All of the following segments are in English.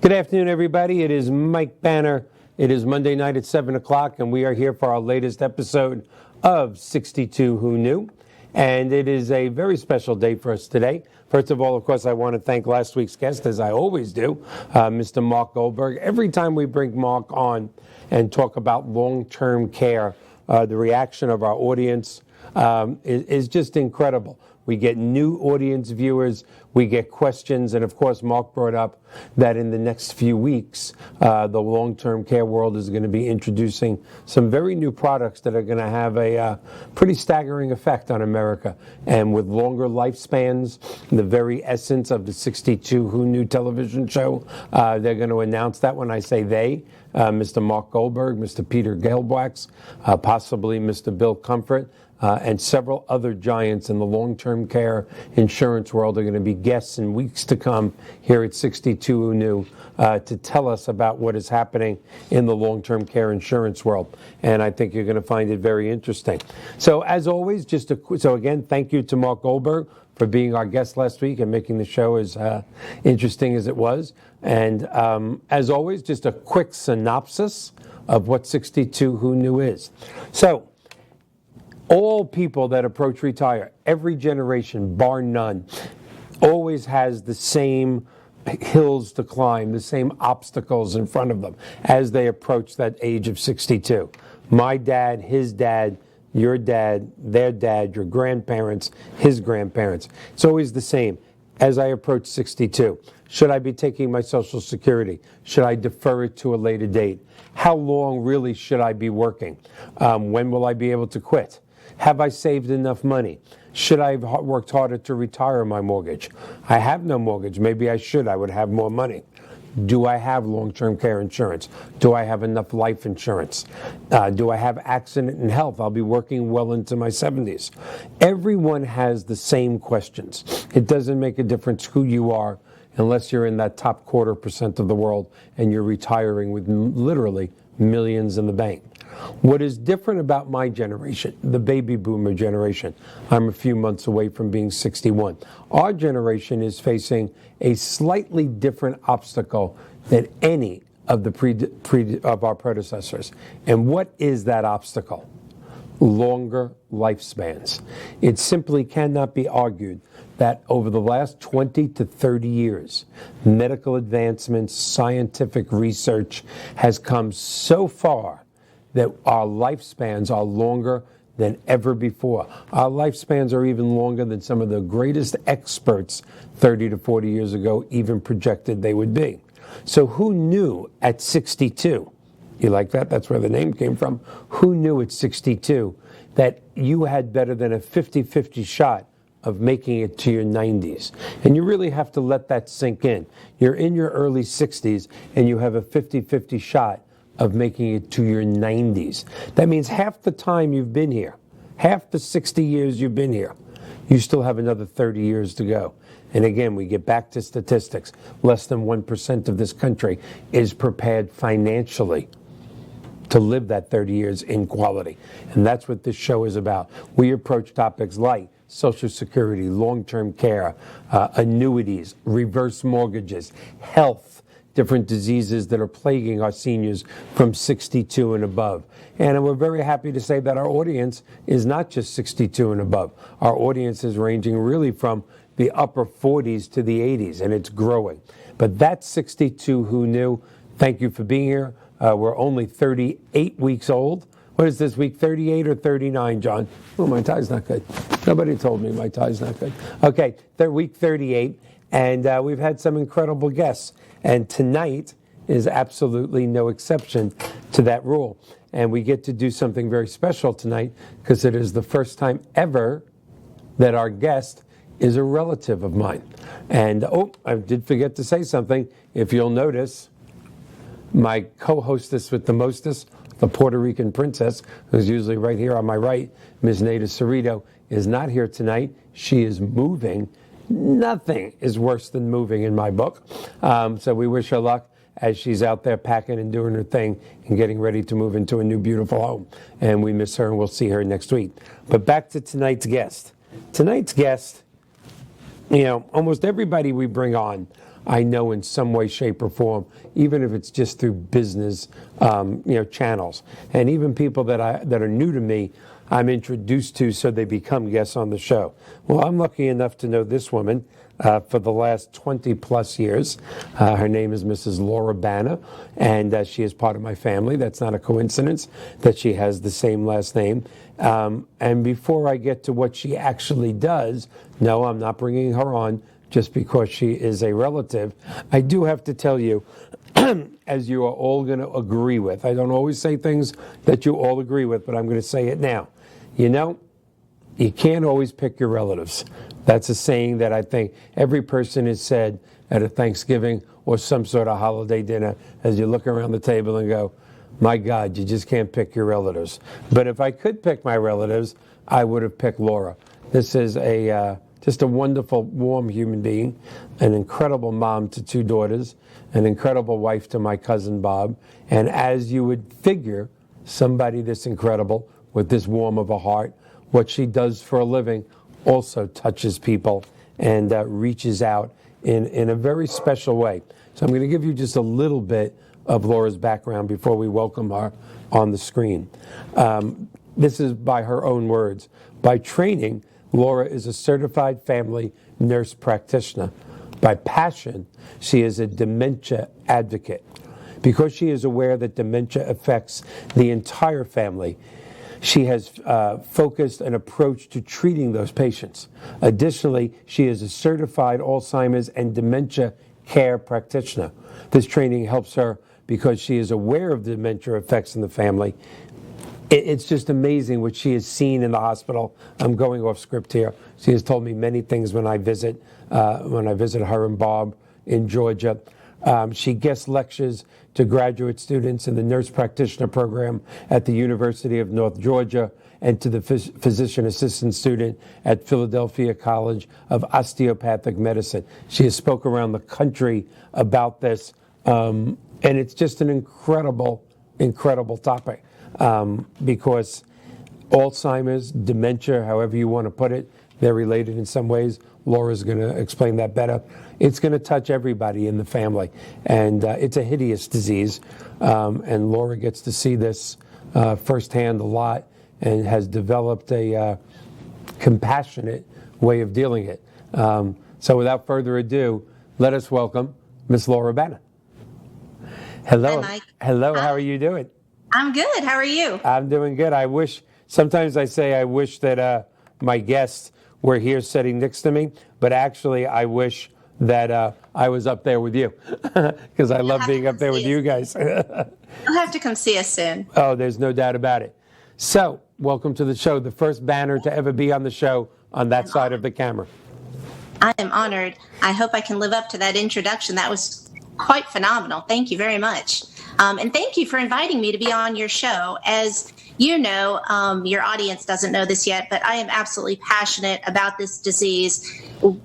Good afternoon, everybody. It is Mike Banner. It is Monday night at 7 o'clock, and we are here for our latest episode of 62 Who Knew. And it is a very special day for us today. First of all, of course, I want to thank last week's guest, as I always do, Mr. Mark Goldberg. Every time we bring Mark on and talk about long-term care, the reaction of our audience is just incredible. We get new audience viewers, we get questions, and of course Mark brought up that in the next few weeks, the long-term care world is going to be introducing some very new products that are going to have a pretty staggering effect on America. And with longer lifespans, the very essence of the 62 Who Knew television show, they're going to announce that. When I say they, Mr. Mark Goldberg, Mr. Peter Gelbwax, possibly Mr. Bill Comfort, and several other giants in the long-term care insurance world are going to be guests in weeks to come here at 62 Who Knew to tell us about what is happening in the long-term care insurance world. And I think you're going to find it very interesting. So as always, so again, thank you to Mark Goldberg for being our guest last week and making the show as interesting as it was. And as always, just a quick synopsis of what 62 Who Knew is. So, all people that approach retire, every generation, bar none, always has the same hills to climb, the same obstacles in front of them as they approach that age of 62. My dad, his dad, your dad, their dad, your grandparents, his grandparents. It's always the same. As I approach 62, should I be taking my Social Security? Should I defer it to a later date? How long really should I be working? When will I be able to quit? Have I saved enough money? Should I have worked harder to retire my mortgage? I have no mortgage. Maybe I should. I would have more money. Do I have long-term care insurance? Do I have enough life insurance? Do I have accident and health? I'll be working well into my 70s. Everyone has the same questions. It doesn't make a difference who you are unless you're in that top 0.25% of the world and you're retiring with literally millions in the bank. What is different about my generation, the baby boomer generation, I'm a few months away from being 61. Our generation is facing a slightly different obstacle than any of the of our predecessors. And what is that obstacle? Longer lifespans. It simply cannot be argued that over the last 20 to 30 years, medical advancements, scientific research has come so far that our lifespans are longer than ever before. Our lifespans are even longer than some of the greatest experts 30 to 40 years ago even projected they would be. So who knew at 62, you like that? That's where the name came from. Who knew at 62 that you had better than a 50-50 shot of making it to your 90s? And you really have to let that sink in. You're in your early 60s and you have a 50-50 shot of making it to your 90s. That means half the time you've been here, half the 60 years you've been here, you still have another 30 years to go. And again, we get back to statistics. Less than 1% of this country is prepared financially to live that 30 years in quality. And that's what this show is about. We approach topics like Social Security, long-term care, annuities, reverse mortgages, health, different diseases that are plaguing our seniors from 62 and above. And we're very happy to say that our audience is not just 62 and above. Our audience is ranging really from the upper 40s to the 80s, and it's growing. But that's 62 Who Knew. Thank you for being here. We're only 38 weeks old. What is this week, 38 or 39, John? Oh, my tie's not good. Nobody told me my tie's not good. Okay, week 38, and we've had some incredible guests. And tonight is absolutely no exception to that rule. And we get to do something very special tonight because it is the first time ever that our guest is a relative of mine. And, I did forget to say something. If you'll notice, my co-hostess with the mostest, the Puerto Rican princess, who's usually right here on my right, Ms. Neda Cerrito, is not here tonight. She is moving. Nothing is worse than moving in my book. So we wish her luck as she's out there packing and doing her thing and getting ready to move into a new beautiful home. And we miss her and we'll see her next week. But back to tonight's guest. Tonight's guest, almost everybody we bring on I know in some way, shape, or form, even if it's just through business, channels. And even people that are new to me, I'm introduced to so they become guests on the show. Well, I'm lucky enough to know this woman for the last 20 plus years. Her name is Mrs. Laura Banner, and she is part of my family. That's not a coincidence that she has the same last name. And before I get to what she actually does, no, I'm not bringing her on just because she is a relative. I do have to tell you, as you are all going to agree with, I don't always say things that you all agree with, but I'm going to say it now. You know, you can't always pick your relatives. That's a saying that I think every person has said at a Thanksgiving or some sort of holiday dinner as you look around the table and go, my God, you just can't pick your relatives. But if I could pick my relatives, I would have picked Laura. This is just a wonderful, warm human being, an incredible mom to 2 daughters, an incredible wife to my cousin Bob. And as you would figure, somebody this incredible with this warm of a heart, what she does for a living also touches people and reaches out in a very special way. So I'm going to give you just a little bit of Laura's background before we welcome her on the screen. This is by her own words. By training, Laura is a certified family nurse practitioner. By passion, she is a dementia advocate. Because she is aware that dementia affects the entire family, she has focused an approach to treating those patients. Additionally, she is a certified Alzheimer's and dementia care practitioner. This training helps her because she is aware of the dementia effects in the family. It's just amazing what she has seen in the hospital. I'm going off script here. She has told me many things when I visit her and Bob in Georgia. She guest lectures to graduate students in the nurse practitioner program at the University of North Georgia and to the physician assistant student at Philadelphia College of Osteopathic Medicine. She has spoke around the country about this, and it's just an incredible, incredible topic because Alzheimer's, dementia, however you want to put it, they're related in some ways. Laura's going to explain that better. It's going to touch everybody in the family, and it's a hideous disease, and Laura gets to see this firsthand a lot and has developed a compassionate way of dealing it. So without further ado, let us welcome Miss Laura Banner. Hello. Hi, Mike. Hello, Hi. How are you doing? I'm good. How are you? I'm doing good. Sometimes I say I wish that my guests were here sitting next to me, but actually I wish that I was up there with you because I love being up there with you guys. You'll have to come see us soon. Oh, there's no doubt about it. So, welcome to the show, the first Banner to ever be on the show on that side of the camera. I am honored. I hope I can live up to that introduction. That was quite phenomenal. Thank you very much. And thank you for inviting me to be on your show. As you know, your audience doesn't know this yet, but I am absolutely passionate about this disease,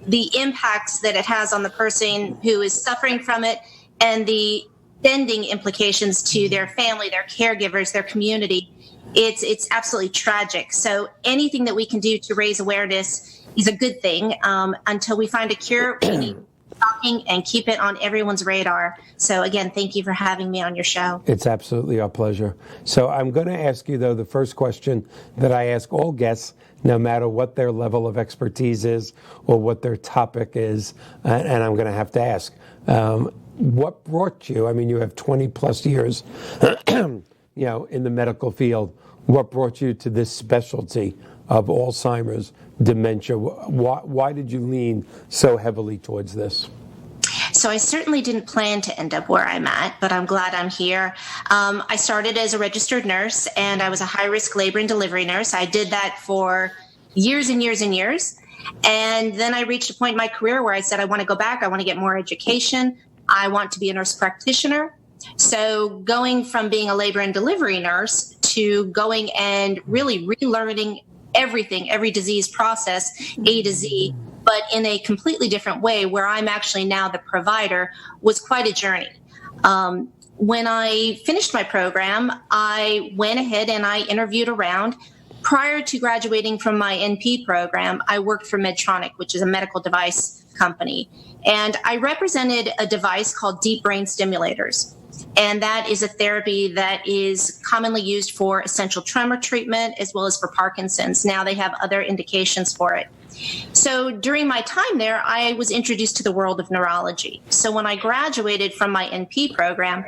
the impacts that it has on the person who is suffering from it, and the extending implications to their family, their caregivers, their community. It's absolutely tragic. So anything that we can do to raise awareness is a good thing. Until we find a cure, we need talking and keep it on everyone's radar. So again, thank you for having me on your show. It's absolutely our pleasure. So I'm going to ask you, though, the first question that I ask all guests, no matter what their level of expertise is or what their topic is, and I'm going to have to ask, what brought you, I mean, you have 20 plus years, in the medical field, what brought you to this specialty of Alzheimer's, dementia? Why did you lean so heavily towards this? So I certainly didn't plan to end up where I'm at, but I'm glad I'm here. I started as a registered nurse, and I was a high-risk labor and delivery nurse. I did that for years and years and years. And then I reached a point in my career where I said, I want to go back. I want to get more education. I want to be a nurse practitioner. So going from being a labor and delivery nurse to going and really relearning everything, every disease process, A to Z, but in a completely different way where I'm actually now the provider, was quite a journey. When I finished my program, I went ahead and I interviewed around. Prior to graduating from my NP program, I worked for Medtronic, which is a medical device company. And I represented a device called deep brain stimulators. And that is a therapy that is commonly used for essential tremor treatment as well as for Parkinson's. Now they have other indications for it. So during my time there, I was introduced to the world of neurology. So when I graduated from my NP program,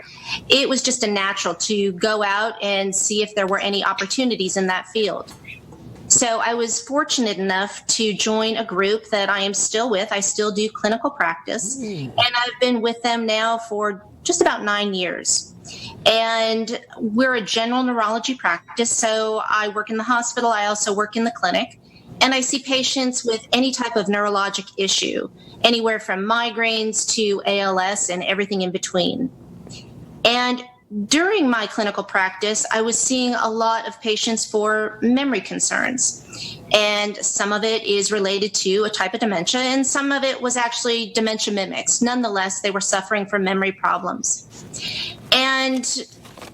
it was just a natural to go out and see if there were any opportunities in that field. So I was fortunate enough to join a group that I am still with. I still do clinical practice, and I've been with them now for just about 9 years. And we're a general neurology practice, so I work in the hospital. I also work in the clinic, and I see patients with any type of neurologic issue, anywhere from migraines to ALS and everything in between. And during my clinical practice, I was seeing a lot of patients for memory concerns. And some of it is related to a type of dementia, and some of it was actually dementia mimics. Nonetheless, they were suffering from memory problems. And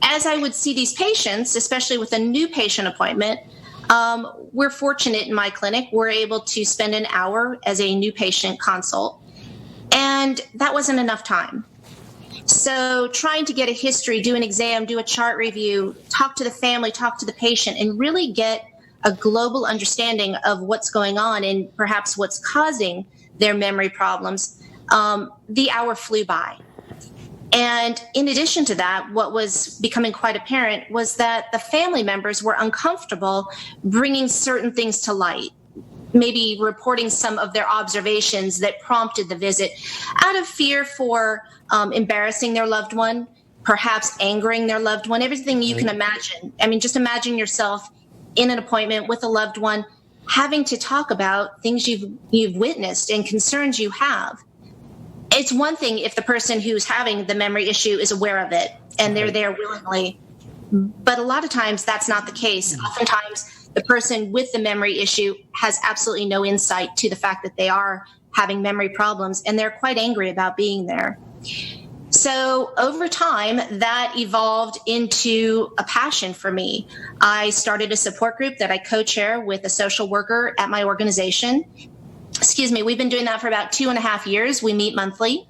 as I would see these patients, especially with a new patient appointment, we're fortunate in my clinic. We're able to spend an hour as a new patient consult. And that wasn't enough time. So trying to get a history, do an exam, do a chart review, talk to the family, talk to the patient, and really get a global understanding of what's going on and perhaps what's causing their memory problems, the hour flew by. And in addition to that, what was becoming quite apparent was that the family members were uncomfortable bringing certain things to light, maybe reporting some of their observations that prompted the visit out of fear for embarrassing their loved one, perhaps angering their loved one, everything you can imagine. I mean, just imagine yourself in an appointment with a loved one having to talk about things you've witnessed and concerns you have. It's one thing if the person who's having the memory issue is aware of it and they're there willingly, but a lot of times that's not the case. Oftentimes the person with the memory issue has absolutely no insight to the fact that they are having memory problems, and they're quite angry about being there. So over time, that evolved into a passion for me. I started a support group that I co-chair with a social worker at my organization. We've been doing that for about 2.5 years. We meet monthly.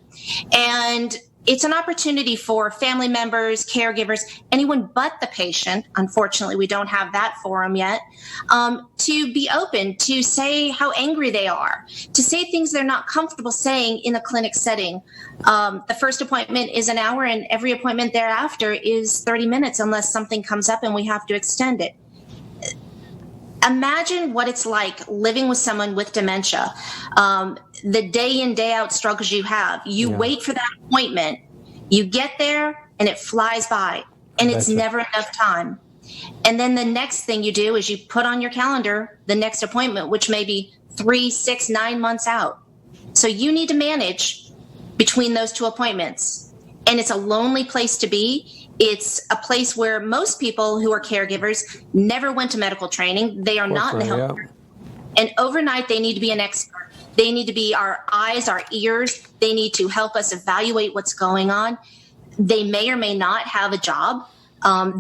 And it's an opportunity for family members, caregivers, anyone but the patient. Unfortunately, we don't have that forum yet, to be open, to say how angry they are, to say things they're not comfortable saying in a clinic setting. The first appointment is an hour, and every appointment thereafter is 30 minutes unless something comes up and we have to extend it. Imagine what it's like living with someone with dementia, the day in, day out struggles you have. You wait for that appointment, you get there, and it flies by, and it's never enough time. And then the next thing you do is you put on your calendar the next appointment, which may be 3, 6, 9 months out. So you need to manage between those two appointments. And it's a lonely place to be. It's a place where most people who are caregivers never went to medical training. They are not in the health. And overnight, they need to be an expert. They need to be our eyes, our ears. They need to help us evaluate what's going on. They may or may not have a job.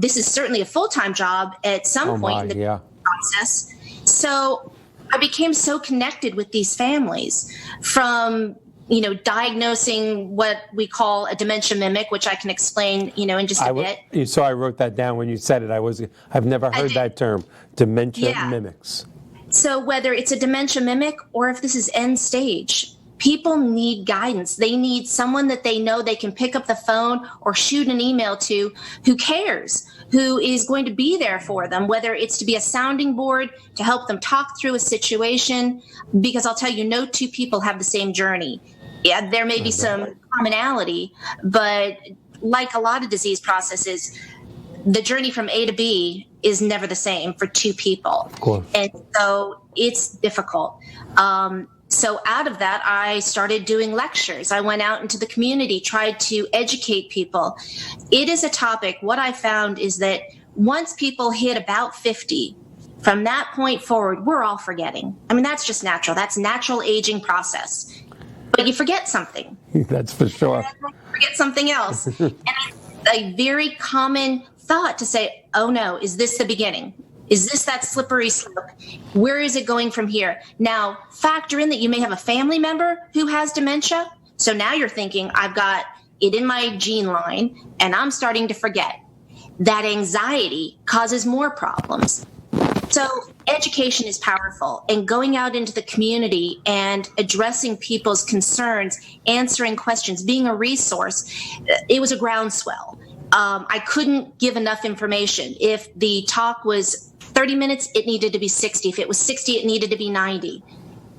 This is certainly a full-time job at some point in the process. So I became so connected with these families, from diagnosing what we call a dementia mimic, which I can explain, in just a bit. So I wrote that down when you said it. I've never heard that term, dementia mimics. So whether it's a dementia mimic or if this is end stage, people need guidance. They need someone that they know they can pick up the phone or shoot an email to, who cares, who is going to be there for them, whether it's to be a sounding board, to help them talk through a situation, because I'll tell you, no two people have the same journey. Yeah, there may be some commonality, but like a lot of disease processes, the journey from A to B is never the same for two people. Of course. And so it's difficult. So out of that, I started doing lectures. I went out into the community, tried to educate people. It is a topic. What I found is that once people hit about 50, from that point forward, we're all forgetting. I mean, that's just natural. That's natural aging process. But you forget something. That's for sure. Forget something else. And it's a very common thought to say, oh no, is this the beginning? Is this that slippery slope? Where is it going from here? Now, factor in that you may have a family member who has dementia. So now you're thinking, I've got it in my gene line and I'm starting to forget. That anxiety causes more problems. So education is powerful, and going out into the community and addressing people's concerns, answering questions, being a resource, it was a groundswell. I couldn't give enough information. If the talk was 30 minutes, it needed to be 60. If it was 60, it needed to be 90.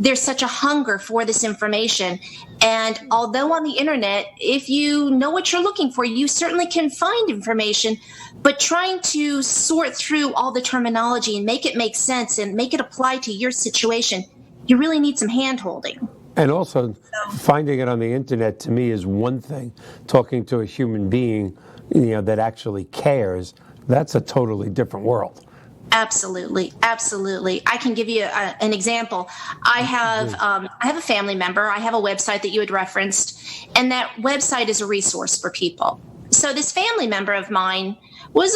There's such a hunger for this information. And although on the internet, if you know what you're looking for, you certainly can find information, but trying to sort through all the terminology and make it make sense and make it apply to your situation, you really need some hand-holding. And also, finding it on the internet to me is one thing. Talking to a human being, that actually cares, that's a totally different world. Absolutely. Absolutely. I can give you an example. I have a family member. I have a website that you had referenced, and that website is a resource for people. So this family member of mine was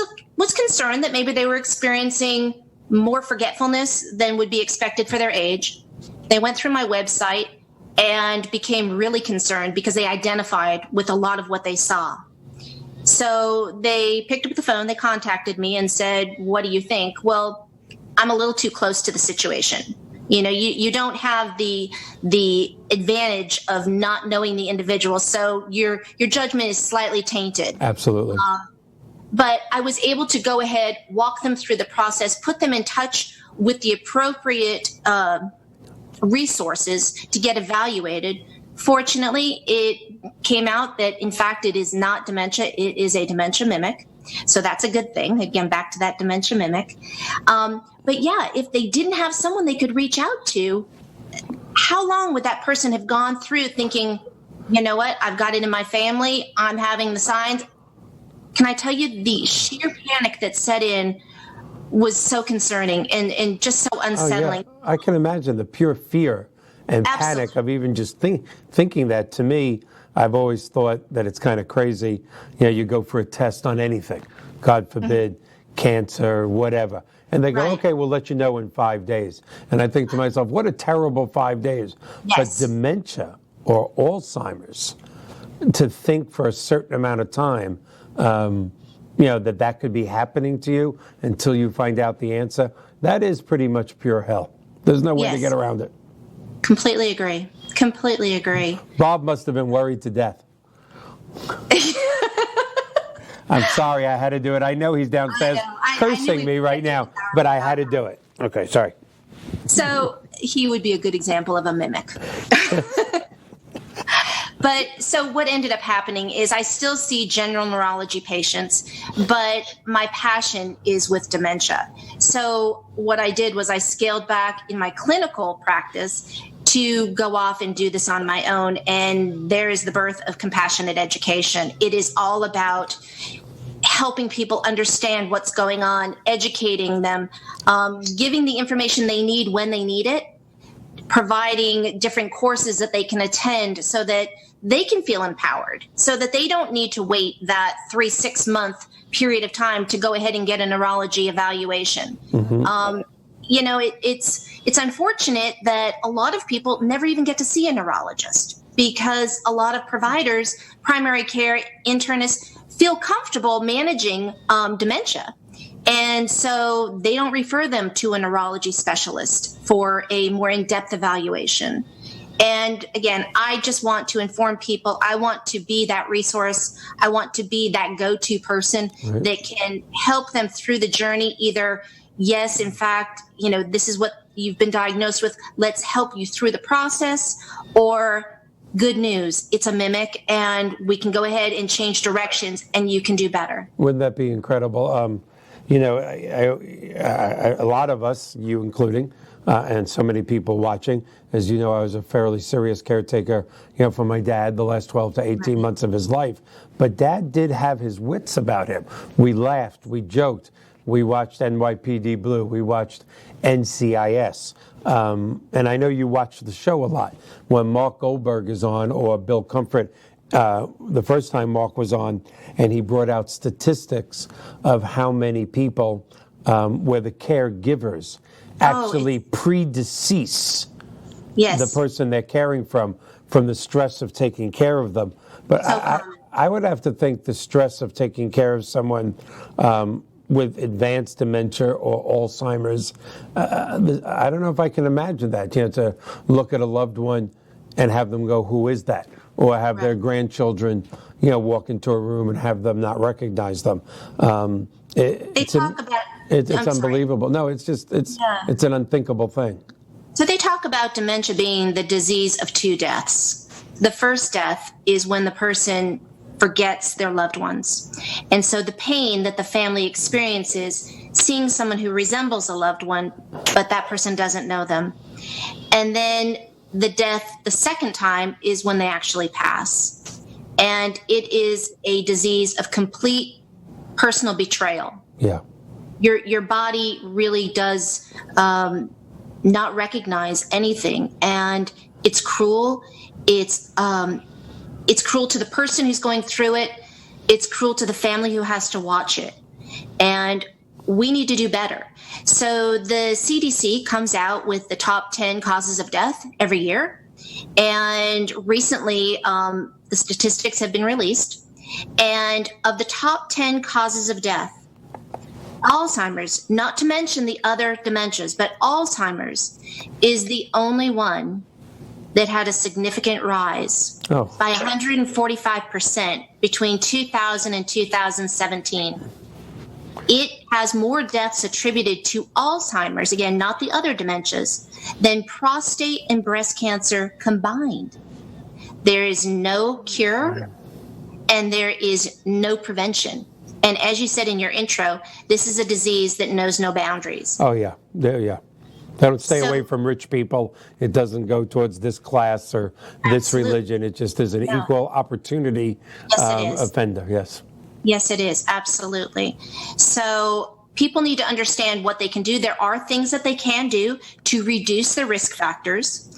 concerned that maybe they were experiencing more forgetfulness than would be expected for their age. They went through my website and became really concerned because they identified with a lot of what they saw. So they picked up the phone, they contacted me and said, what do you think? Well, I'm a little too close to the situation. You don't have the advantage of not knowing the individual, so your judgment is slightly tainted. Absolutely. But I was able to go ahead, walk them through the process, put them in touch with the appropriate resources to get evaluated. Fortunately, it came out that, in fact, it is not dementia. It is a dementia mimic. So that's a good thing. Again, back to that dementia mimic. But yeah, if they didn't have someone they could reach out to, how long would that person have gone through thinking, you know what, I've got it in my family, I'm having the signs? Can I tell you, the sheer panic that set in was so concerning and just so unsettling. Oh, yeah. I can imagine the pure fear and Absolutely. panic of even just thinking that. To me, I've always thought that it's kind of crazy. You go for a test on anything, God forbid, cancer, whatever. And they go, Right. okay, we'll let you know in 5 days. And I think to myself, what a terrible 5 days. Yes. But dementia or Alzheimer's, to think for a certain amount of time, that could be happening to you until you find out the answer, that is pretty much pure hell. There's no way to Yes. get around it. Completely agree. Completely agree. Bob must have been worried to death. I'm sorry I had to do it. I know he's downstairs I knew cursing we me were right now, but I had to do it. Okay, sorry. So he would be a good example of a mimic. But so what ended up happening is I still see general neurology patients, but my passion is with dementia. So what I did was I scaled back in my clinical practice to go off and do this on my own. And there is the birth of compassionate education. It is all about helping people understand what's going on, educating them, giving the information they need when they need it, providing different courses that they can attend so that they can feel empowered, so that they don't need to wait that 3-6 month period of time to go ahead and get a neurology evaluation. It's unfortunate that a lot of people never even get to see a neurologist because a lot of providers, primary care internists, feel comfortable managing dementia. And so they don't refer them to a neurology specialist for a more in-depth evaluation. And again, I just want to inform people. I want to be that resource. I want to be that go-to person that can help them through the journey. Either, yes, in fact, this is what you've been diagnosed with. Let's help you through the process. Or good news, it's a mimic and we can go ahead and change directions and you can do better. Wouldn't that be incredible? A lot of us, you including, and so many people watching, as you know, I was a fairly serious caretaker, for my dad the last 12 to 18 months of his life. But Dad did have his wits about him. We laughed, we joked, we watched NYPD Blue, we watched NCIS. And I know you watch the show a lot. When Mark Goldberg is on, or Bill Comfort, the first time Mark was on, and he brought out statistics of how many people where the caregivers actually predecease Yes. the person they're caring from the stress of taking care of them. But I would have to think the stress of taking care of someone with advanced dementia or Alzheimer's, I don't know if I can imagine that, to look at a loved one and have them go, who is that? Or have their grandchildren, walk into a room and have them not recognize them. It's unbelievable. No, it's an unthinkable thing. So they talk about dementia being the disease of two deaths. The first death is when the person forgets their loved ones. And so the pain that the family experiences seeing someone who resembles a loved one, but that person doesn't know them. And then the death, the second time, is when they actually pass. And it is a disease of complete personal betrayal. Yeah. Your body really does not recognize anything, and it's cruel. It's cruel to the person who's going through it. It's cruel to the family who has to watch it. And we need to do better. So the CDC comes out with the top 10 causes of death every year. And recently, the statistics have been released. And of the top 10 causes of death, Alzheimer's, not to mention the other dementias, but Alzheimer's is the only one that had a significant rise by 145% between 2000 and 2017. It has more deaths attributed to Alzheimer's, again, not the other dementias, than prostate and breast cancer combined. There is no cure and there is no prevention. And as you said in your intro, this is a disease that knows no boundaries. Oh, yeah. They don't stay away from rich people. It doesn't go towards this class or this religion. It just is an equal opportunity offender. Yes. Yes, it is. Absolutely. So people need to understand what they can do. There are things that they can do to reduce the risk factors.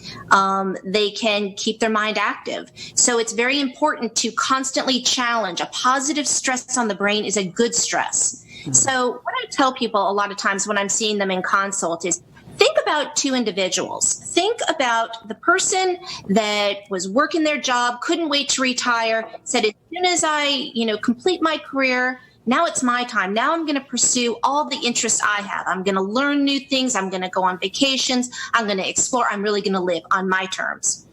They can keep their mind active. So it's very important to constantly challenge. A positive stress on the brain is a good stress. So what I tell people a lot of times when I'm seeing them in consult is, think about two individuals. Think about the person that was working their job, couldn't wait to retire, said, as soon as I, complete my career, now it's my time. Now I'm going to pursue all the interests I have. I'm going to learn new things. I'm going to go on vacations. I'm going to explore. I'm really going to live on my terms.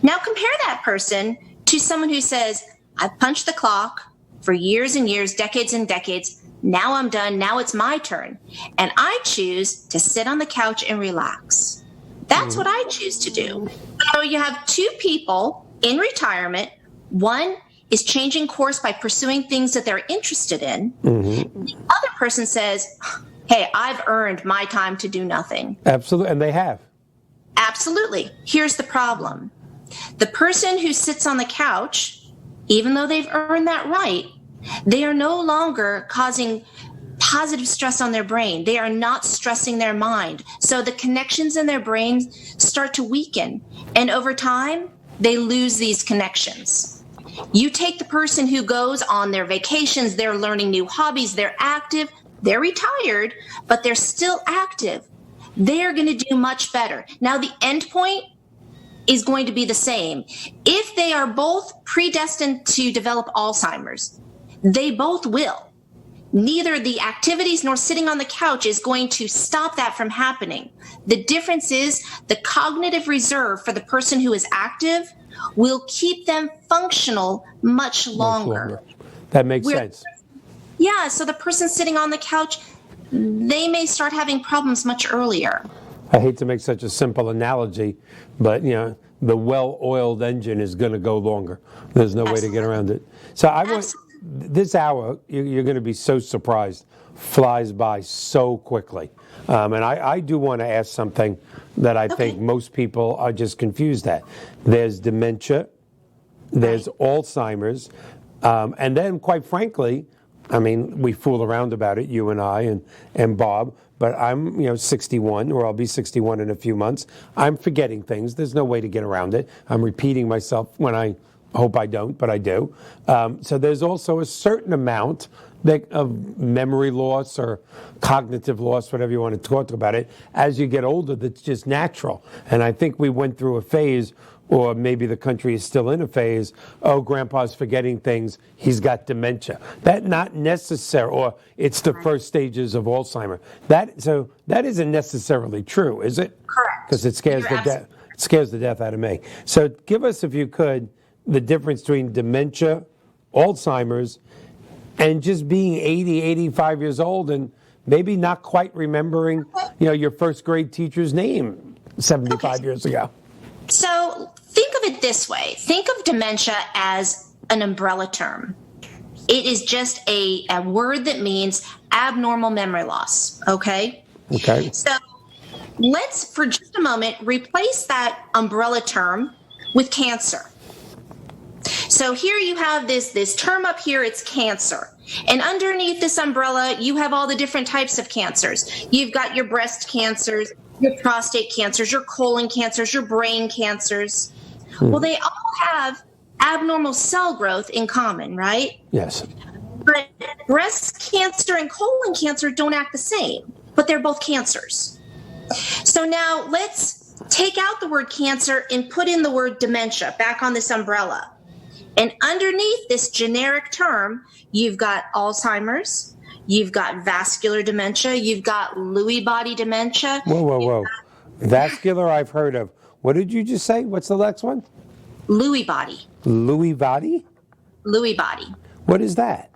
Now compare that person to someone who says, I've punched the clock for years and years, decades and decades. Now I'm done. Now it's my turn. And I choose to sit on the couch and relax. That's what I choose to do. So you have two people in retirement. One is changing course by pursuing things that they're interested in. The other person says, hey, I've earned my time to do nothing. Absolutely. And they have. Absolutely. Here's the problem. The person who sits on the couch, even though they've earned that right, they are no longer causing positive stress on their brain. They are not stressing their mind. So the connections in their brain start to weaken. And over time, they lose these connections. You take the person who goes on their vacations, they're learning new hobbies, they're active, they're retired, but they're still active. They're going to do much better. Now, the end point is going to be the same. If they are both predestined to develop Alzheimer's, they both will. Neither the activities nor sitting on the couch is going to stop that from happening. The difference is the cognitive reserve for the person who is active will keep them functional much longer. That makes sense. Yeah, so the person sitting on the couch, they may start having problems much earlier. I hate to make such a simple analogy, but the well-oiled engine is going to go longer. There's no way to get around it. So this hour, you're going to be so surprised, flies by so quickly. And I do want to ask something that I think most people are just confused at. There's dementia, there's Alzheimer's, and then, quite frankly, we fool around about it, you and I and Bob, but I'm 61, or I'll be 61 in a few months. I'm forgetting things. There's no way to get around it. I'm repeating myself when I hope I don't, but I do. So there's also a certain amount of memory loss or cognitive loss, whatever you want to talk about it, as you get older, that's just natural. And I think we went through a phase, or maybe the country is still in a phase, oh, grandpa's forgetting things, he's got dementia. That not necessary, or it's the first stages of Alzheimer. That isn't necessarily true, is it? Correct. Because it scares the death out of me. So give us, if you could, the difference between dementia, Alzheimer's, and just being 80, 85 years old and maybe not quite remembering, your first grade teacher's name 75 years ago. So think of it this way. Think of dementia as an umbrella term. It is just a word that means abnormal memory loss, okay? Okay. So let's, for just a moment, replace that umbrella term with cancer. So here you have this term up here, it's cancer. And underneath this umbrella, you have all the different types of cancers. You've got your breast cancers, your prostate cancers, your colon cancers, your brain cancers. Well, they all have abnormal cell growth in common, right? Yes. But breast cancer and colon cancer don't act the same, but they're both cancers. So now let's take out the word cancer and put in the word dementia back on this umbrella. And underneath this generic term, you've got Alzheimer's, you've got vascular dementia, you've got Lewy body dementia. Whoa. Vascular, I've heard of. What did you just say? What's the next one? Lewy body. Lewy body? Lewy body. What is that?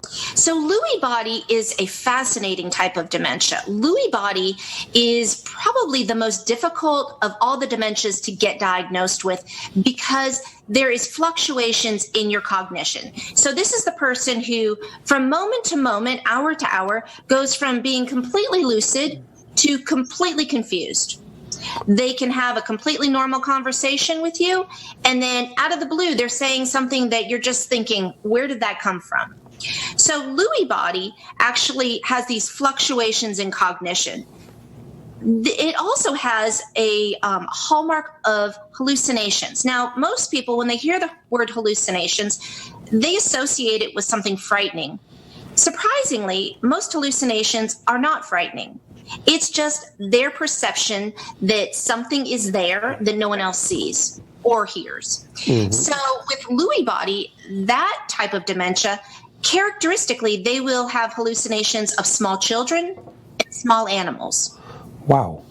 So Lewy body is a fascinating type of dementia. Lewy body is probably the most difficult of all the dementias to get diagnosed with because there is fluctuations in your cognition. So this is the person who, from moment to moment, hour to hour, goes from being completely lucid to completely confused. They can have a completely normal conversation with you, and then out of the blue, they're saying something that you're just thinking, where did that come from? So Lewy body actually has these fluctuations in cognition. It also has a hallmark of hallucinations. Now, most people, when they hear the word hallucinations, they associate it with something frightening. Surprisingly, most hallucinations are not frightening. It's just their perception that something is there that no one else sees or hears. Mm-hmm. So with Lewy body, that type of dementia, characteristically, they will have hallucinations of small children and small animals. Wow.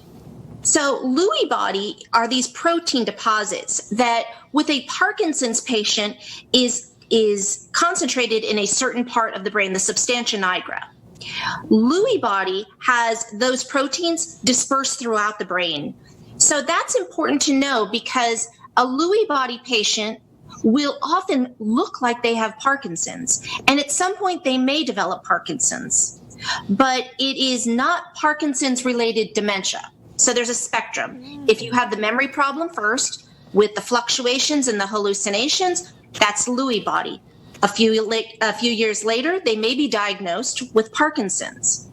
So Lewy body are these protein deposits that with a Parkinson's patient is concentrated in a certain part of the brain, the substantia nigra. Lewy body has those proteins dispersed throughout the brain. So that's important to know because a Lewy body patient will often look like they have Parkinson's. And at some point, they may develop Parkinson's. But it is not Parkinson's-related dementia. So there's a spectrum. If you have the memory problem first, with the fluctuations and the hallucinations, that's Lewy body. A few years later, they may be diagnosed with Parkinson's.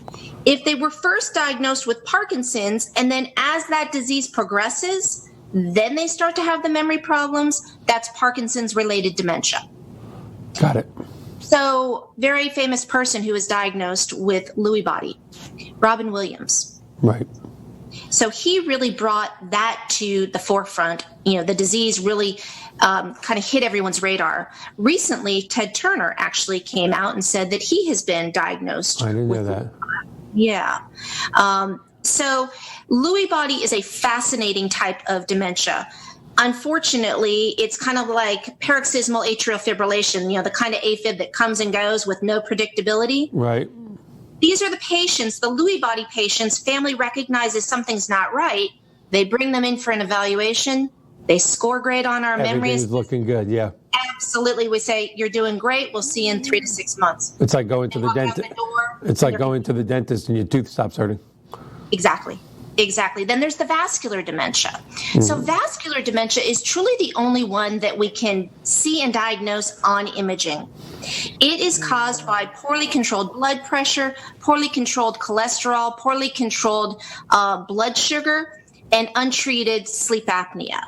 If they were first diagnosed with Parkinson's, and then as that disease progresses, then they start to have the memory problems, that's Parkinson's-related dementia. Got it. So, very famous person who was diagnosed with Lewy body, Robin Williams. Right. So he really brought that to the forefront. The disease really kind of hit everyone's radar. Recently, Ted Turner actually came out and said that he has been diagnosed. I didn't know that. Yeah. So Lewy body is a fascinating type of dementia. Unfortunately, it's kind of like paroxysmal atrial fibrillation, the kind of AFib that comes and goes with no predictability. Right. These are the patients, the Lewy body patients, family recognizes something's not right. They bring them in for an evaluation. They score great on our memory. Everything's looking good, yeah. Absolutely. We say, you're doing great. We'll see you in 3 to 6 months. It's like going to the dentist. It's like going to the dentist and your tooth stops hurting. Exactly. Then there's the vascular dementia. Mm-hmm. So vascular dementia is truly the only one that we can see and diagnose on imaging. It is caused by poorly controlled blood pressure, poorly controlled cholesterol, poorly controlled blood sugar, and untreated sleep apnea.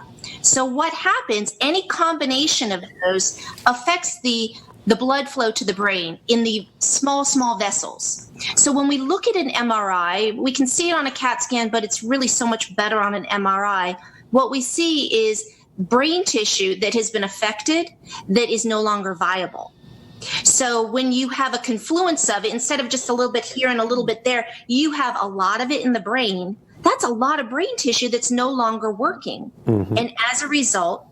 So what happens, any combination of those affects the blood flow to the brain in the small vessels. So when we look at an MRI, we can see it on a CAT scan, but it's really so much better on an MRI. What we see is brain tissue that has been affected that is no longer viable. So when you have a confluence of it, instead of just a little bit here and a little bit there, you have a lot of it in the brain. That's a lot of brain tissue that's no longer working. And as a result,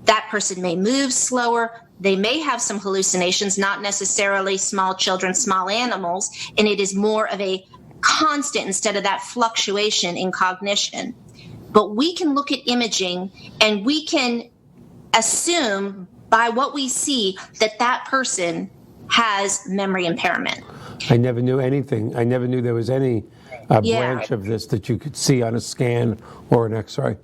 that person may move slower. They may have some hallucinations, not necessarily small children, small animals, and it is more of a constant instead of that fluctuation in cognition. But we can look at imaging and we can assume by what we see that that person has memory impairment. I never knew anything. I never knew there was any branch of this that you could see on a scan or an X-ray.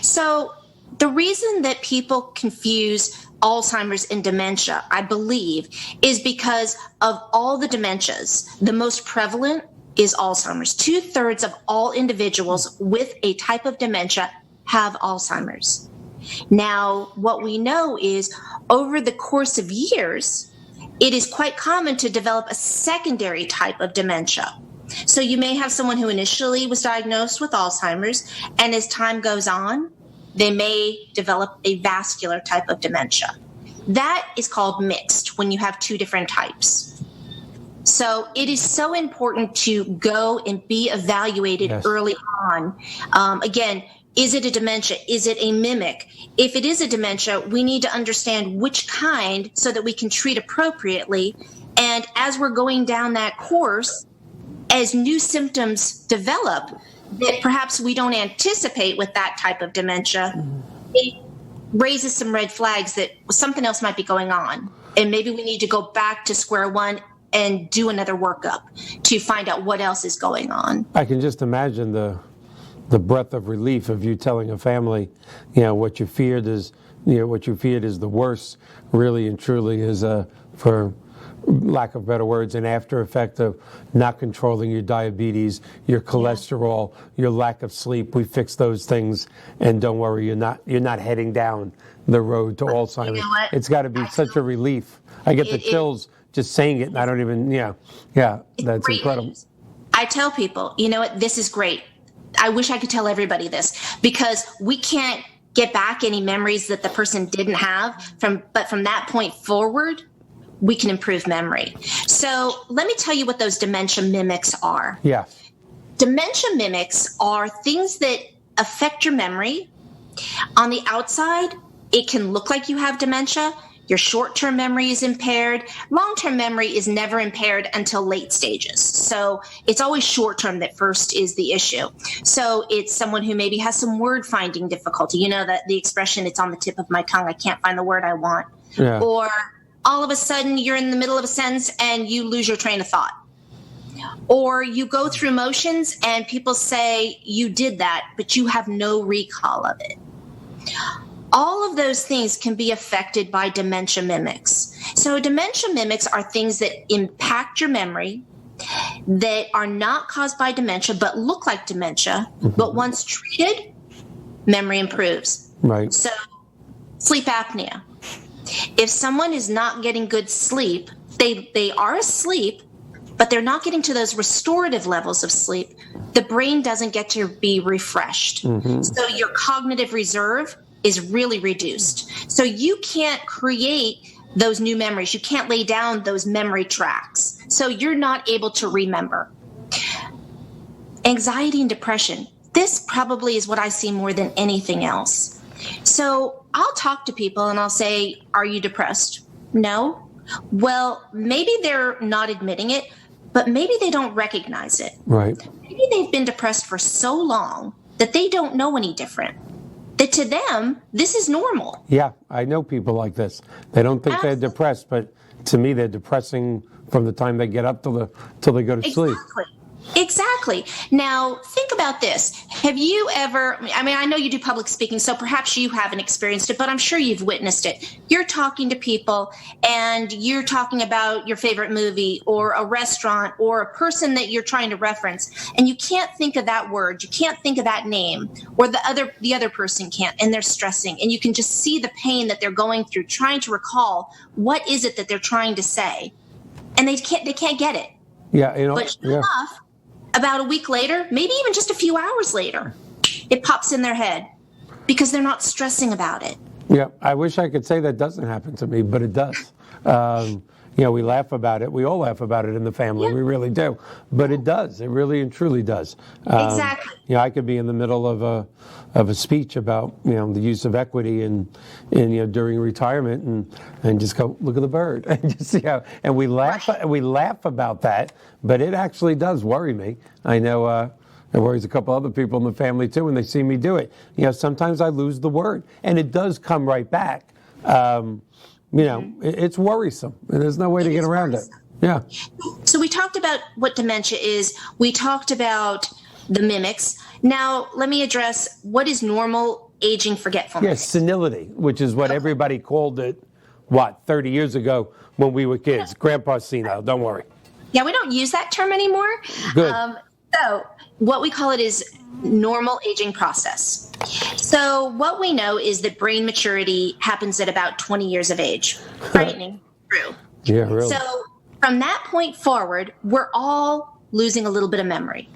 So the reason that people confuse Alzheimer's and dementia, I believe, is because of all the dementias, the most prevalent is Alzheimer's. 2/3 of all individuals with a type of dementia have Alzheimer's. Now, what we know is over the course of years, it is quite common to develop a secondary type of dementia. So you may have someone who initially was diagnosed with Alzheimer's, and as time goes on, they may develop a vascular type of dementia. That is called mixed when you have two different types. So it is so important to go and be evaluated early on. Again, is it a dementia? Is it a mimic? If it is a dementia, we need to understand which kind so that we can treat appropriately. And as we're going down that course, as new symptoms develop that perhaps we don't anticipate with that type of dementia, it raises some red flags that something else might be going on. And maybe we need to go back to square one and do another workup to find out what else is going on. I can just imagine the breath of relief of you telling a family, what you feared is the worst, really and truly is for lack of better words, an after effect of not controlling your diabetes, your cholesterol, your lack of sleep. We fix those things, and don't worry, you're not heading down the road to Alzheimer's. You know what? It's got to be such a relief. I get the chills just saying it, and I don't even. That's incredible. News. I tell people, you know what? This is great. I wish I could tell everybody this because we can't get back any memories that the person didn't have but from that point forward, we can improve memory. So let me tell you what those dementia mimics are. Yeah. Dementia mimics are things that affect your memory. On the outside, it can look like you have dementia. Your short-term memory is impaired. Long-term memory is never impaired until late stages. So it's always short-term that first is the issue. So it's someone who maybe has some word-finding difficulty. You know that the expression, it's on the tip of my tongue, I can't find the word I want. Yeah. Or all of a sudden you're in the middle of a sentence and you lose your train of thought. Or you go through motions and people say you did that, but you have no recall of it. All of those things can be affected by dementia mimics. So dementia mimics are things that impact your memory, that are not caused by dementia, but look like dementia. But once treated, memory improves. Right. So sleep apnea. If someone is not getting good sleep, they are asleep, but they're not getting to those restorative levels of sleep, the brain doesn't get to be refreshed. So your cognitive reserve is really reduced. So you can't create those new memories. You can't lay down those memory tracks. So you're not able to remember. Anxiety and depression. This probably is what I see more than anything else. So I'll talk to people and I'll say, are you depressed? No. Well, maybe they're not admitting it, but maybe they don't recognize it. Right. Maybe they've been depressed for so long that they don't know any different. That to them, this is normal. Yeah, I know people like this. They don't think they're depressed, but to me, they're depressing from the time they get up till they go to sleep. Exactly. Exactly. Now, think about this. Have you ever, I know you do public speaking, so perhaps you haven't experienced it, but I'm sure you've witnessed it. You're talking to people and you're talking about your favorite movie or a restaurant or a person that you're trying to reference, and you can't think of that word, you can't think of that name, or the other person can't, and they're stressing, and you can just see the pain that they're going through trying to recall what is it that they're trying to say, and they can't get it. Yeah, But sure enough, about a week later, maybe even just a few hours later, it pops in their head because they're not stressing about it. Yeah, I wish I could say that doesn't happen to me, but it does. We laugh about it. We all laugh about it in the family. Yeah. We really do. But it does. It really and truly does. Exactly. I could be in the middle of a speech about the use of equity and during retirement and just go, look at the bird, and just and we laugh about that, but it actually does worry me. I know it worries a couple other people in the family too when they see me do it. Sometimes I lose the word, and it does come right back. It's worrisome, and there's no way to get around it. Yeah. So we talked about what dementia is. We talked about the mimics. Now, let me address what is normal aging forgetfulness. Yes, senility, which is what everybody called it, 30 years ago when we were kids. Grandpa's senile, don't worry. Yeah, we don't use that term anymore. Good. So what we call it is normal aging process. So what we know is that brain maturity happens at about 20 years of age. Frightening. True. Yeah, really. So from that point forward, we're all losing a little bit of memory.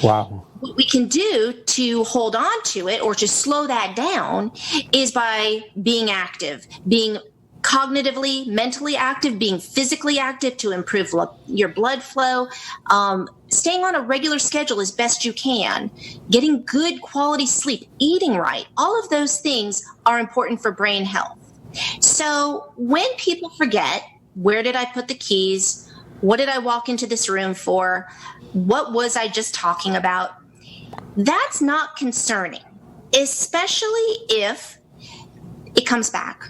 Wow. What we can do to hold on to it or to slow that down is by being active, being cognitively, mentally active, being physically active to improve your blood flow, staying on a regular schedule as best you can, getting good quality sleep, eating right. All of those things are important for brain health. So when people forget, where did I put the keys? What did I walk into this room for? What was I just talking about? That's not concerning, especially if it comes back.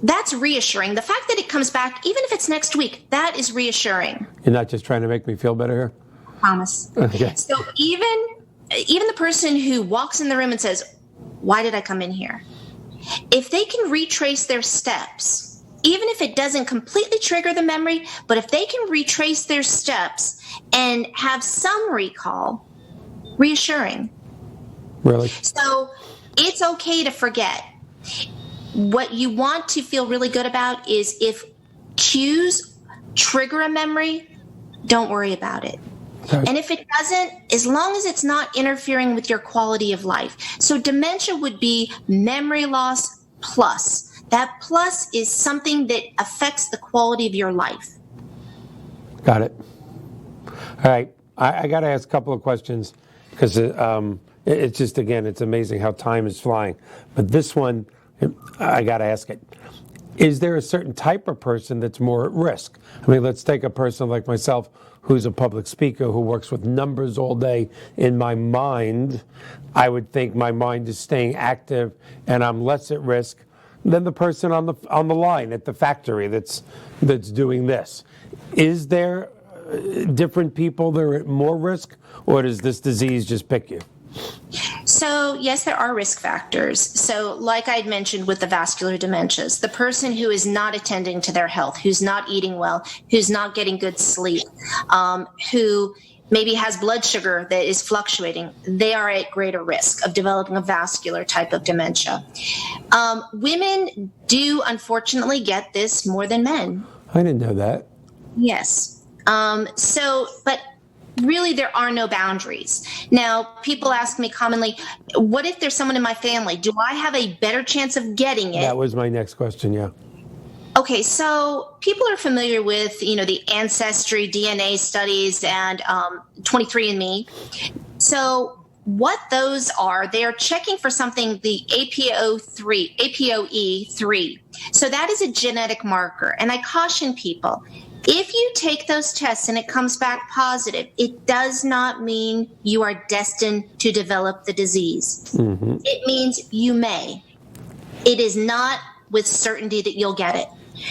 That's reassuring. The fact that it comes back, even if it's next week, that is reassuring. You're not just trying to make me feel better here? Promise. Okay. So even the person who walks in the room and says, why did I come in here? If they can retrace their steps, even if it doesn't completely trigger the memory, but if they can retrace their steps and have some recall, reassuring. Really? So it's okay to forget. What you want to feel really good about is if cues trigger a memory, don't worry about it. Okay. And if it doesn't, as long as it's not interfering with your quality of life. So dementia would be memory loss plus. That plus is something that affects the quality of your life. Got it. All right. I got to ask a couple of questions because it's just, again, it's amazing how time is flying. But this one, I got to ask it. Is there a certain type of person that's more at risk? I mean, let's take a person like myself who's a public speaker who works with numbers all day. In my mind, I would think my mind is staying active and I'm less at risk than the person on the line at the factory that's doing this. Is there different people that are at more risk, or does this disease just pick you? So, yes, there are risk factors. So, like I'd mentioned with the vascular dementias, the person who is not attending to their health, who's not eating well, who's not getting good sleep, who maybe has blood sugar that is fluctuating, they are at greater risk of developing a vascular type of dementia. Women do, unfortunately, get this more than men. I didn't know that. Yes. But really, there are no boundaries. Now, people ask me commonly, what if there's someone in my family? Do I have a better chance of getting it? That was my next question, yeah. Okay, so people are familiar with, the ancestry, DNA studies, and 23andMe. So what those are, they are checking for something, the APOE3. So that is a genetic marker. And I caution people, if you take those tests and it comes back positive, it does not mean you are destined to develop the disease. Mm-hmm. It means you may. It is not with certainty that you'll get it.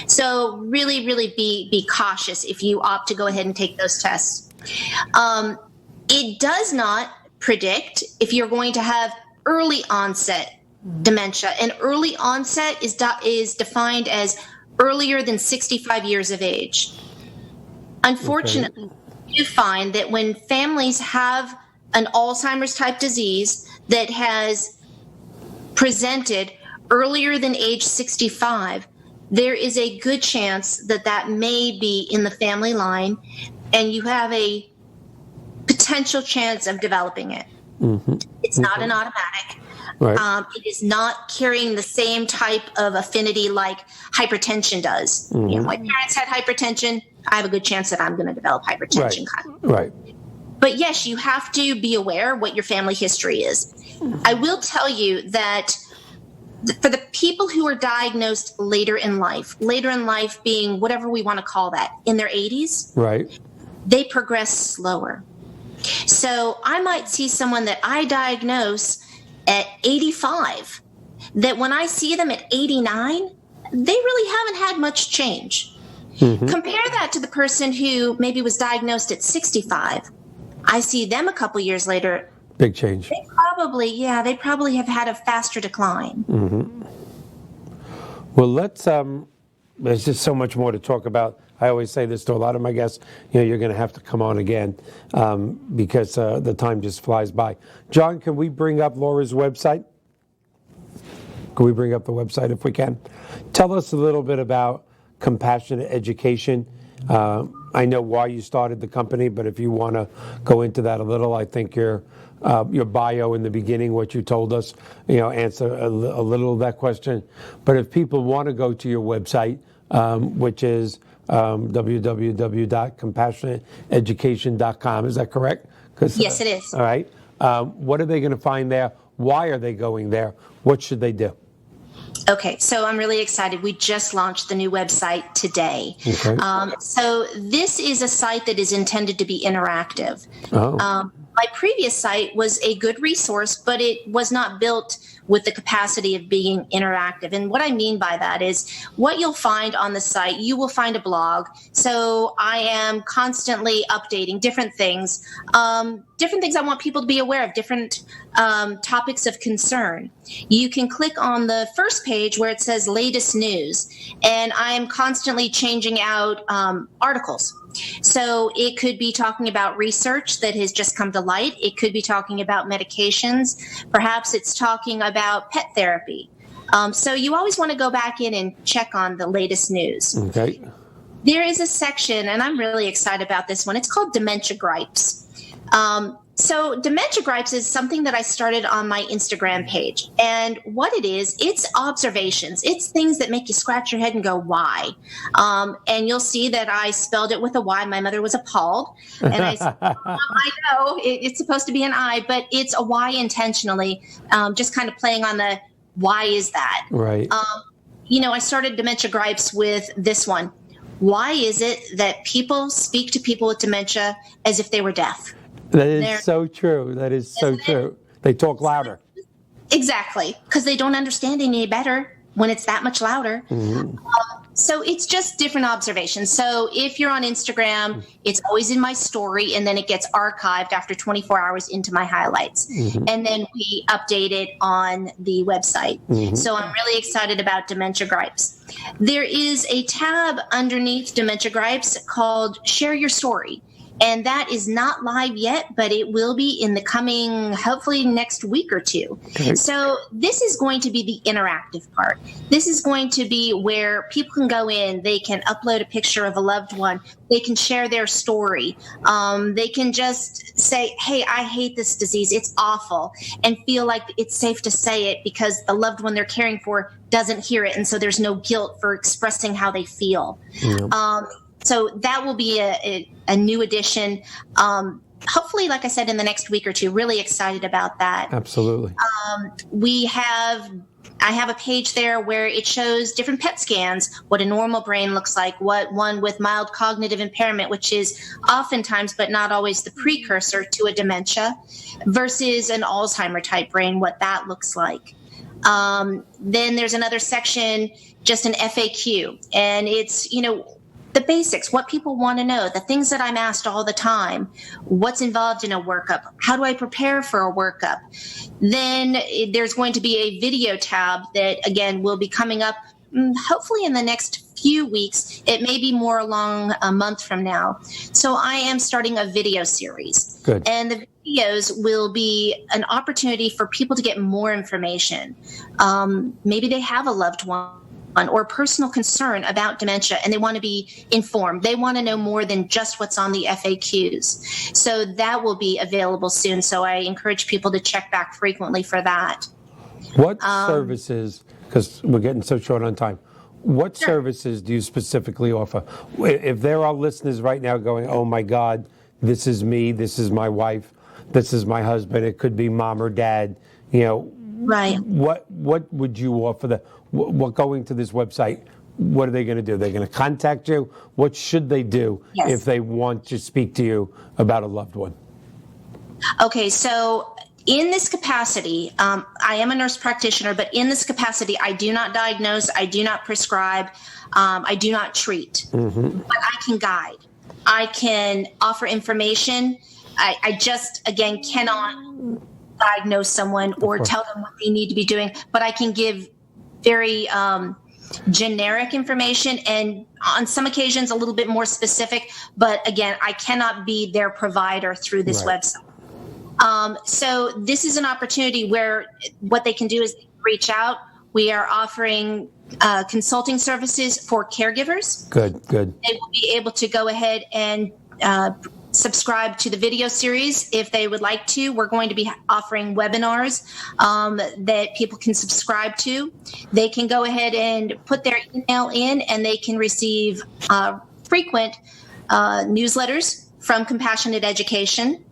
So really, really be cautious if you opt to go ahead and take those tests. It does not predict if you're going to have early onset dementia. And early onset is defined as earlier than 65 years of age. Unfortunately, you find that when families have an Alzheimer's type disease that has presented earlier than age 65, there is a good chance that that may be in the family line, and you have a potential chance of developing it. It's not an automatic. Right. It is not carrying the same type of affinity like hypertension does. You know, my parents had hypertension. I have a good chance that I'm going to develop hypertension. Right. But yes, you have to be aware what your family history is. I will tell you that for the people who are diagnosed later in life being whatever we want to call that, in their 80s, Right. they progress slower. So I might see someone that I diagnose at 85, that when I see them at 89, they really haven't had much change. Compare that to the person who maybe was diagnosed at 65. I see them a couple years later. Big change. They probably have had a faster decline. Well, there's just so much more to talk about. I always say this to a lot of my guests, you're going to have to come on again because the time just flies by. John, can we bring up Laura's website? Can we bring up the website if we can? Tell us a little bit about Compassionate Education. I know why you started the company, but if you want to go into that a little, I think your bio in the beginning, what you told us, answer a little of that question. But if people want to go to your website, which is www.compassionateeducation.com, is that correct? Yes, it is. All right. What are they going to find there? Why are they going there? What should they do? Okay, so I'm really excited. We just launched the new website today. Okay. So this is a site that is intended to be interactive. Oh. My previous site was a good resource, but it was not built with the capacity of being interactive. And what I mean by that is what you'll find on the site, you will find a blog. So I am constantly updating different things I want people to be aware of, different topics of concern. You can click on the first page where it says latest news, and I am constantly changing out articles. So it could be talking about research that has just come to light. It could be talking about medications. Perhaps it's talking about pet therapy. So you always want to go back in and check on the latest news. Okay. There is a section, and I'm really excited about this one. It's called Dementia Gripes. So Dementia Gripes is something that I started on my Instagram page. And what it is, it's observations. It's things that make you scratch your head and go, why? And you'll see that I spelled it with a Y. My mother was appalled. And I said, I know, it's supposed to be an I, but it's a Y intentionally, just kind of playing on the why is that? Right. I started Dementia Gripes with this one. Why is it that people speak to people with dementia as if they were deaf? That is so true. That is so true. They talk louder. Exactly, because they don't understand any better when it's that much louder. So it's just different observations. So if you're on Instagram, it's always in my story, and then it gets archived after 24 hours into my highlights. And then we update it on the website. So I'm really excited about Dementia Gripes. There is a tab underneath Dementia Gripes called Share Your Story. And that is not live yet, but it will be in the coming, hopefully next week or two. Okay. So this is going to be the interactive part. This is going to be where people can go in, they can upload a picture of a loved one, they can share their story. They can just say, hey, I hate this disease, it's awful, and feel like it's safe to say it because the loved one they're caring for doesn't hear it, and so there's no guilt for expressing how they feel. So that will be a new addition. Hopefully, like I said, in the next week or two. Really excited about that. Absolutely. I have a page there where it shows different PET scans, what a normal brain looks like, what one with mild cognitive impairment, which is oftentimes but not always the precursor to a dementia, versus an Alzheimer type brain, what that looks like. Then there's another section, just an FAQ, and it's, the basics, what people want to know, the things that I'm asked all the time, what's involved in a workup, how do I prepare for a workup. Then there's going to be a video tab that, again, will be coming up hopefully in the next few weeks. It may be more along a month from now. So I am starting a video series. Good. And the videos will be an opportunity for people to get more information. Maybe they have a loved one or personal concern about dementia and they want to be informed. They want to know more than just what's on the FAQs. So that will be available soon. So I encourage people to check back frequently for that. What services, because we're getting so short on time, what Sure. services do you specifically offer? If there are listeners right now going, oh my God, this is me, this is my wife, this is my husband, it could be mom or dad, Right. what would you offer what going to this website, what are they going to do? They're going to contact you? What should they do Yes. if they want to speak to you about a loved one? Okay, so in this capacity, I am a nurse practitioner, but in this capacity, I do not diagnose, I do not prescribe, I do not treat, but I can guide. I can offer information. I just, again, cannot diagnose someone or tell them what they need to be doing, but I can give very generic information and on some occasions a little bit more specific. But again, I cannot be their provider through this website. So this is an opportunity where what they can do is reach out. We are offering consulting services for caregivers. Good. They will be able to go ahead and subscribe to the video series if they would like to. We're going to be offering webinars that people can subscribe to. They can go ahead and put their email in and they can receive frequent newsletters from Compassionate Education.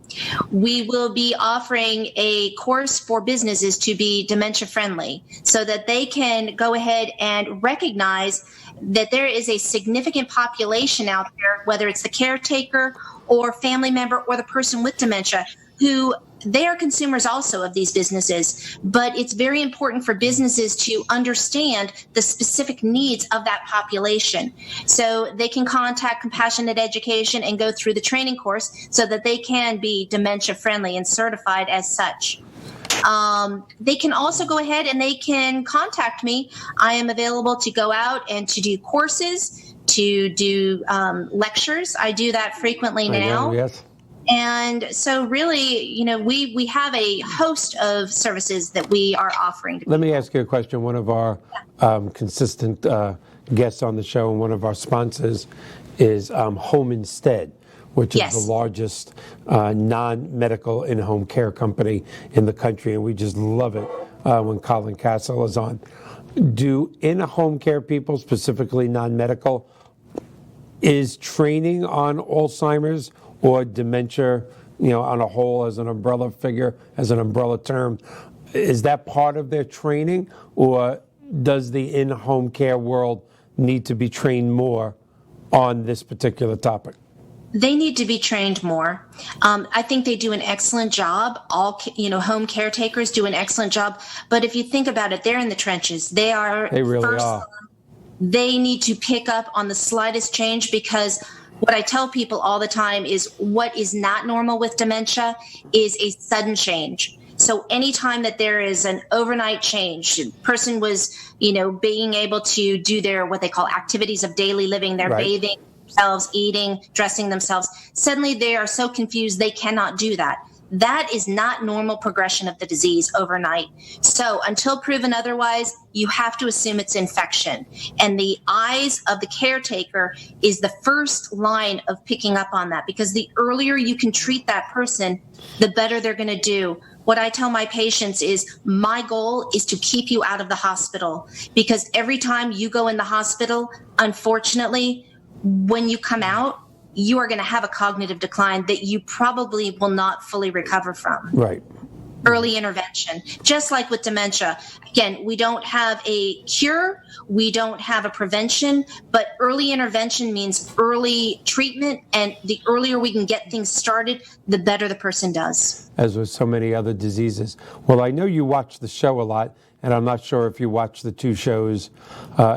We will be offering a course for businesses to be dementia friendly so that they can go ahead and recognize that there is a significant population out there, whether it's the caretaker or family member or the person with dementia, who they are consumers also of these businesses. But it's very important for businesses to understand the specific needs of that population. So they can contact Compassionate Education and go through the training course so that they can be dementia friendly and certified as such. They can also go ahead and they can contact me. I am available to go out and to do courses, to do lectures. I do that frequently now. Yes. And so really, we have a host of services that we are offering. Let me ask you a question. One of our consistent guests on the show and one of our sponsors is Home Instead, which is the largest non-medical in-home care company in the country. And we just love it when Colin Castle is on. Do in-home care people, specifically non-medical, is training on Alzheimer's or dementia, on a whole, as an umbrella figure, as an umbrella term, is that part of their training, or does the in-home care world need to be trained more on this particular topic? They need to be trained more. I think they do an excellent job. All home caretakers do an excellent job. But if you think about it, they're in the trenches. They really are. They need to pick up on the slightest change, because what I tell people all the time is what is not normal with dementia is a sudden change. So anytime that there is an overnight change, the person was, being able to do their what they call activities of daily living, they're bathing themselves, eating, dressing themselves. Suddenly they are so confused they cannot do that. That is not normal progression of the disease overnight. So until proven otherwise, you have to assume it's infection. And the eyes of the caretaker is the first line of picking up on that, because the earlier you can treat that person, the better they're going to do. What I tell my patients is my goal is to keep you out of the hospital, because every time you go in the hospital, unfortunately, when you come out, you are going to have a cognitive decline that you probably will not fully recover from. Right. Early intervention, just like with dementia. Again, we don't have a cure, we don't have a prevention, but early intervention means early treatment, and the earlier we can get things started, the better the person does. As with so many other diseases. Well, I know you watch the show a lot, and I'm not sure if you watched the two shows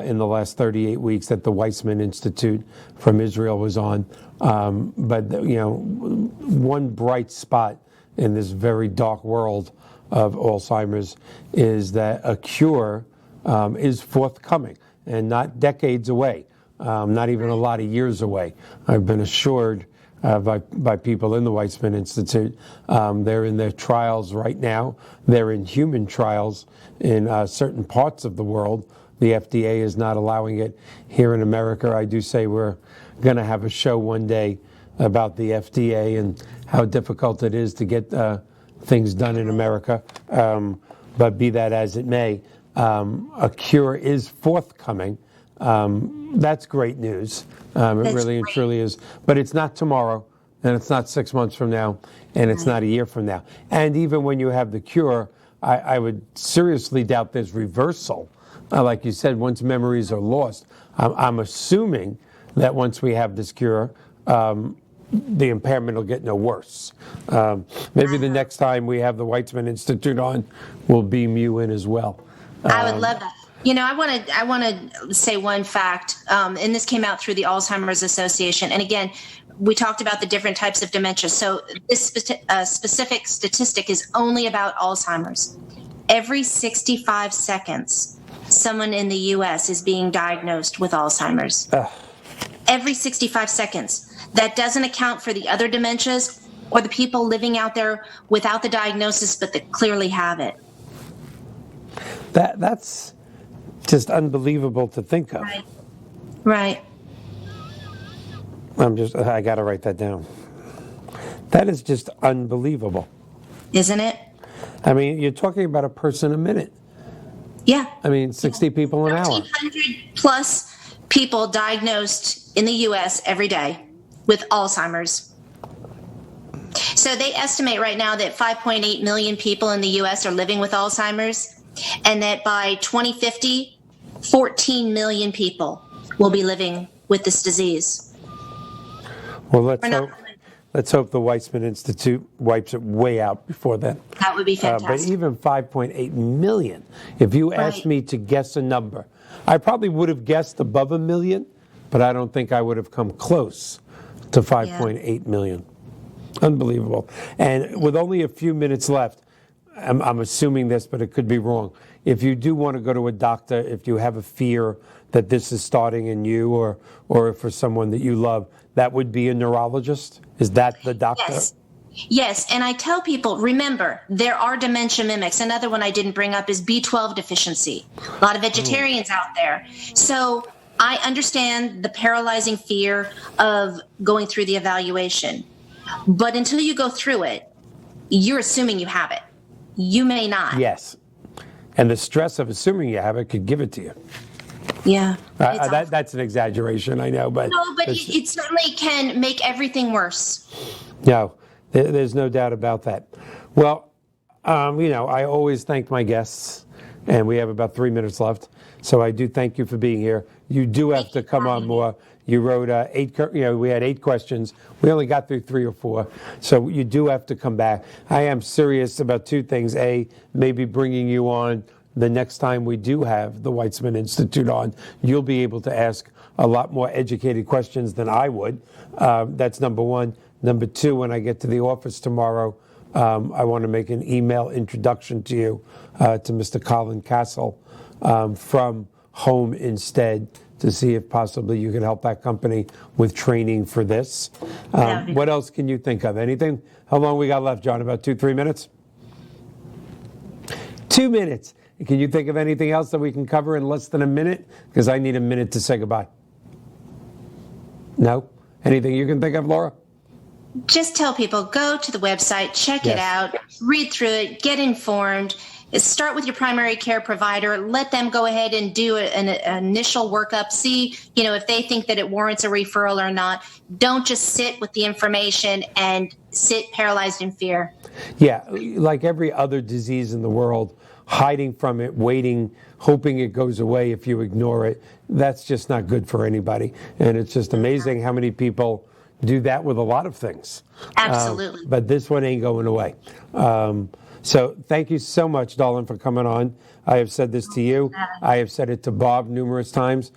in the last 38 weeks that the Weizmann Institute from Israel was on. But one bright spot in this very dark world of Alzheimer's is that a cure is forthcoming and not decades away, not even a lot of years away. I've been assured by people in the Weizmann Institute. They're in their trials right now. They're in human trials in certain parts of the world. The FDA is not allowing it here in America. I do say we're going to have a show one day about the FDA and how difficult it is to get things done in America. But be that as it may, a cure is forthcoming. That's great news. It really and truly is. But it's not tomorrow, and it's not 6 months from now, and it's not a year from now. And even when you have the cure, I would seriously doubt there's reversal. Like you said, once memories are lost, I'm assuming that once we have this cure, the impairment will get no worse. Maybe the next time we have the Weizmann Institute on, we'll beam you in as well. I would love that. I want to say one fact, and this came out through the Alzheimer's Association. And again, we talked about the different types of dementia. So this specific statistic is only about Alzheimer's. Every 65 seconds, someone in the U.S. is being diagnosed with Alzheimer's. Every 65 seconds. That doesn't account for the other dementias or the people living out there without the diagnosis, but that clearly have it. That's just unbelievable to think of. Right. I got to write that down. That is just unbelievable. Isn't it? I mean, you're talking about a person a minute. Yeah. I mean, 60 people an hour. 1,300 plus people diagnosed in the U.S. every day with Alzheimer's. So they estimate right now that 5.8 million people in the U.S. are living with Alzheimer's, and that by 2050, 14 million people will be living with this disease. Well, let's hope the Weizmann Institute wipes it way out before then. That would be fantastic. But even 5.8 million, if you asked me to guess a number, I probably would have guessed above 1 million, but I don't think I would have come close to 5.8 million. Unbelievable. And with only a few minutes left, I'm assuming this, but it could be wrong. If you do want to go to a doctor, if you have a fear that this is starting in you or for someone that you love, that would be a neurologist? Is that the doctor? Yes, and I tell people, remember, there are dementia mimics. Another one I didn't bring up is B12 deficiency. A lot of vegetarians out there. So I understand the paralyzing fear of going through the evaluation. But until you go through it, you're assuming you have it. You may not. Yes. And the stress of assuming you have it could give it to you. Yeah. That's an exaggeration, I know. But no, but it certainly can make everything worse. No, there's no doubt about that. Well, I always thank my guests, and we have about 3 minutes left. So I do thank you for being here. You do have to come on more. You wrote we had 8 questions. We only got through 3 or 4. So you do have to come back. I am serious about 2 things. A, maybe bringing you on the next time we do have the Weizmann Institute on. You'll be able to ask a lot more educated questions than I would. That's number 1. Number 2, when I get to the office tomorrow, I want to make an email introduction to you, to Mr. Colin Castle from Home Instead, to see if possibly you can help that company with training for this. What else can you think of? Anything? How long we got left, John? About 2-3 minutes? 2 minutes. Can you think of anything else that we can cover in less than a minute? Because I need a minute to say goodbye. No? Anything you can think of, Laura? Just tell people, go to the website, check it out, read through it, get informed. Start with your primary care provider. Let them go ahead and do an initial workup. See, if they think that it warrants a referral or not. Don't just sit with the information and sit paralyzed in fear. Yeah, like every other disease in the world, hiding from it, waiting, hoping it goes away if you ignore it, that's just not good for anybody. And it's just amazing how many people do that with a lot of things. Absolutely. But this one ain't going away. So thank you so much, darling, for coming on. I have said this to you. I have said it to Bob numerous times.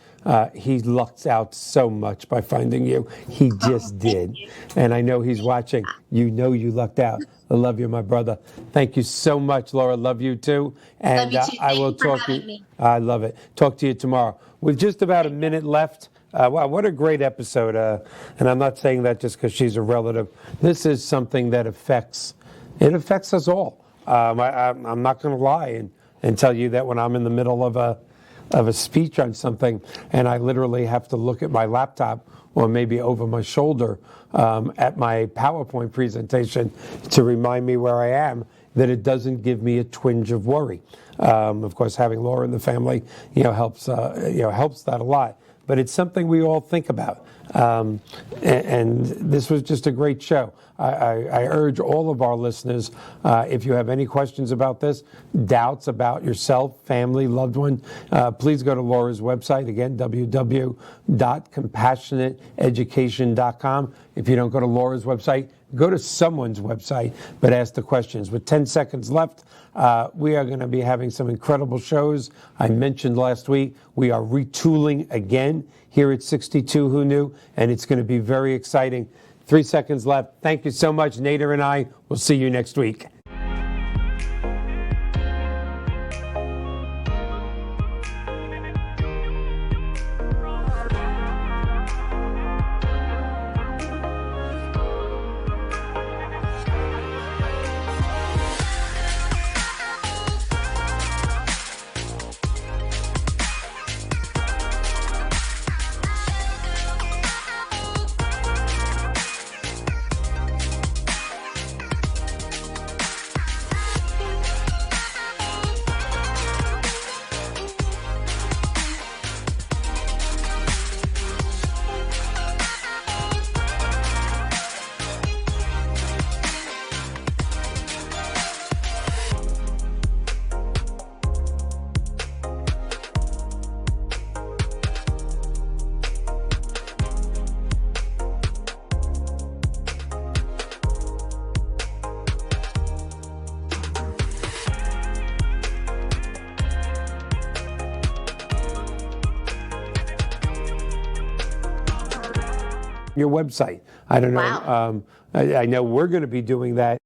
He lucked out so much by finding you. He just did. And I know he's watching. You know you lucked out. I love you, my brother. Thank you so much, Laura. Love you too. And Love you too. I will Thank you for talk to having you. me. I love it. Talk to you tomorrow. With just about a minute left. Wow, what a great episode. And I'm not saying that just because she's a relative. This is something that affects us all. I'm not going to lie and tell you that when I'm in the middle of a speech on something and I literally have to look at my laptop or maybe over my shoulder at my PowerPoint presentation to remind me where I am, that it doesn't give me a twinge of worry. Of course, having Laura in the family, helps that a lot. But it's something we all think about. And this was just a great show. I urge all of our listeners, if you have any questions about this, doubts about yourself, family, loved one, please go to Laura's website, again, www.compassionateeducation.com. If you don't go to Laura's website, go to someone's website, but ask the questions. With 10 seconds left, we are going to be having some incredible shows. I mentioned last week, we are retooling again here at 62 Who Knew, and it's going to be very exciting. 3 seconds left. Thank you so much. Nader and I will see you next week. Your website. I don't know. Wow. I know we're going to be doing that.